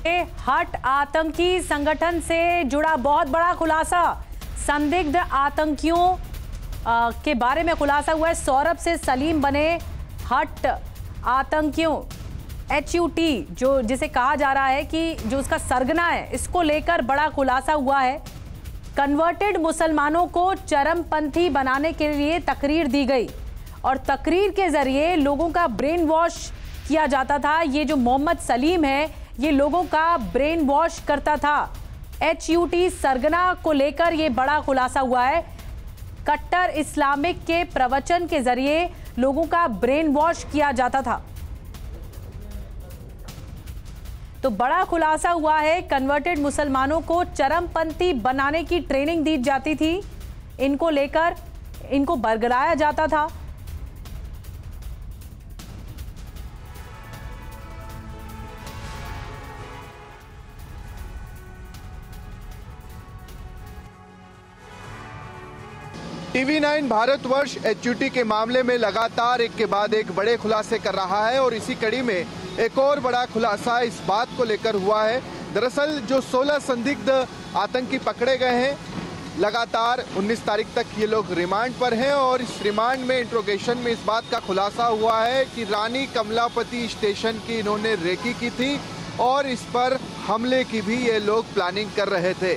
हट आतंकी संगठन से जुड़ा बहुत बड़ा खुलासा। संदिग्ध आतंकियों के बारे में खुलासा हुआ है। सौरभ से सलीम बने हट आतंकियों HUT जो जिसे कहा जा रहा है कि जो उसका सरगना है, इसको लेकर बड़ा खुलासा हुआ है। कन्वर्टेड मुसलमानों को चरमपंथी बनाने के लिए तकरीर दी गई और तकरीर के जरिए लोगों का ब्रेन वॉश किया जाता था। ये जो मोहम्मद सलीम है, ये लोगों का ब्रेन वॉश करता था। HUT सरगना को लेकर ये बड़ा खुलासा हुआ है। कट्टर इस्लामिक के प्रवचन के जरिए लोगों का ब्रेन वॉश किया जाता था। तो बड़ा खुलासा हुआ है। कन्वर्टेड मुसलमानों को चरमपंथी बनाने की ट्रेनिंग दी जाती थी। इनको लेकर इनको बरगलाया जाता था। TV9 भारतवर्ष HUT के मामले में लगातार एक के बाद एक बड़े खुलासे कर रहा है और इसी कड़ी में एक और बड़ा खुलासा इस बात को लेकर हुआ है। दरअसल जो 16 संदिग्ध आतंकी पकड़े गए हैं, लगातार 19 तारीख तक ये लोग रिमांड पर हैं और इस रिमांड में इंट्रोगेशन में इस बात का खुलासा हुआ है कि रानी कमलापति स्टेशन की इन्होंने रेकी की थी और इस पर हमले की भी ये लोग प्लानिंग कर रहे थे।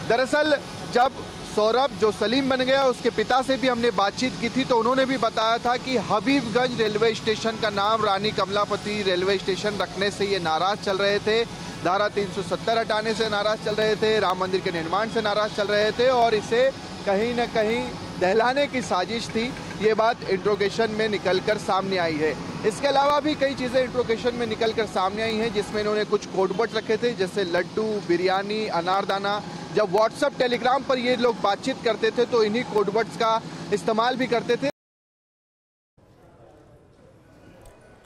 दरअसल जब सौरभ जो सलीम बन गया, उसके पिता से भी हमने बातचीत की थी तो उन्होंने भी बताया था कि हबीबगंज रेलवे स्टेशन का नाम रानी कमलापति रेलवे स्टेशन रखने से ये नाराज चल रहे थे, धारा 370 हटाने से नाराज चल रहे थे, राम मंदिर के निर्माण से नाराज चल रहे थे और इसे कहीं न कहीं दहलाने की साजिश थी। ये बात इंट्रोगेशन में निकलकर सामने आई है। इसके अलावा भी कई चीज़ें इंट्रोगेशन में निकलकर सामने आई हैं, जिसमें इन्होंने कुछ कोडवर्ड रखे थे जैसे लड्डू, बिरयानी, अनारदाना। जब व्हाट्सएप, टेलीग्राम पर ये लोग बातचीत करते थे तो इन्हीं कोडवर्ड्स का इस्तेमाल भी करते थे।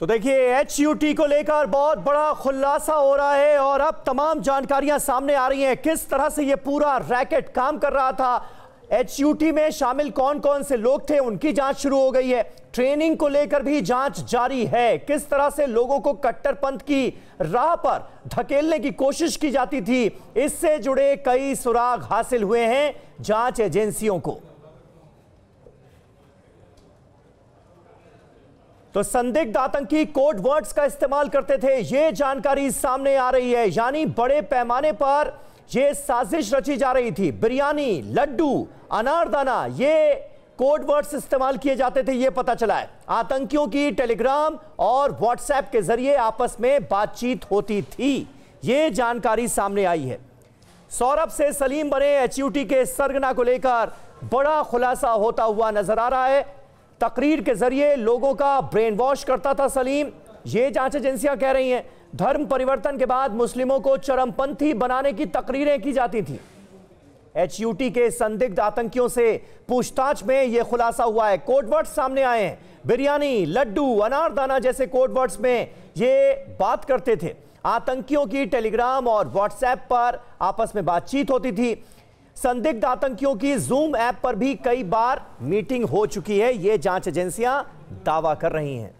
तो देखिए, HUT को लेकर बहुत बड़ा खुलासा हो रहा है और अब तमाम जानकारियां सामने आ रही हैं किस तरह से ये पूरा रैकेट काम कर रहा था। HUT में शामिल कौन कौन से लोग थे, उनकी जांच शुरू हो गई है। ट्रेनिंग को लेकर भी जांच जारी है। किस तरह से लोगों को कट्टरपंथ की राह पर धकेलने की कोशिश की जाती थी, इससे जुड़े कई सुराग हासिल हुए हैं जांच एजेंसियों को। तो संदिग्ध आतंकी कोड वर्ड्स का इस्तेमाल करते थे, यह जानकारी सामने आ रही है। यानी बड़े पैमाने पर यह साजिश रची जा रही थी। बिरयानी, लड्डू, अनारदाना, ये कोड वर्ड्स इस्तेमाल किए जाते थे, यह पता चला है। आतंकियों की टेलीग्राम और व्हाट्सएप के जरिए आपस में बातचीत होती थी, यह जानकारी सामने आई है। सौरभ से सलीम बने HUT के सरगना को लेकर बड़ा खुलासा होता हुआ नजर आ रहा है। तकरीर के जरिए लोगों का ब्रेन वॉश करता था सलीम, यह जांच एजेंसियां कह रही हैं। धर्म परिवर्तन के बाद मुस्लिमों को चरमपंथी बनाने की तकरीरें की जाती थी। HUT के संदिग्ध आतंकियों से पूछताछ में यह खुलासा हुआ है। कोडवर्ड्स सामने आए हैं। बिरयानी, लड्डू, अनारदाना जैसे कोडवर्ड्स में ये बात करते थे। आतंकियों की टेलीग्राम और व्हाट्सएप पर आपस में बातचीत होती थी। संदिग्ध आतंकियों की जूम ऐप पर भी कई बार मीटिंग हो चुकी है, ये जांच एजेंसियां दावा कर रही हैं।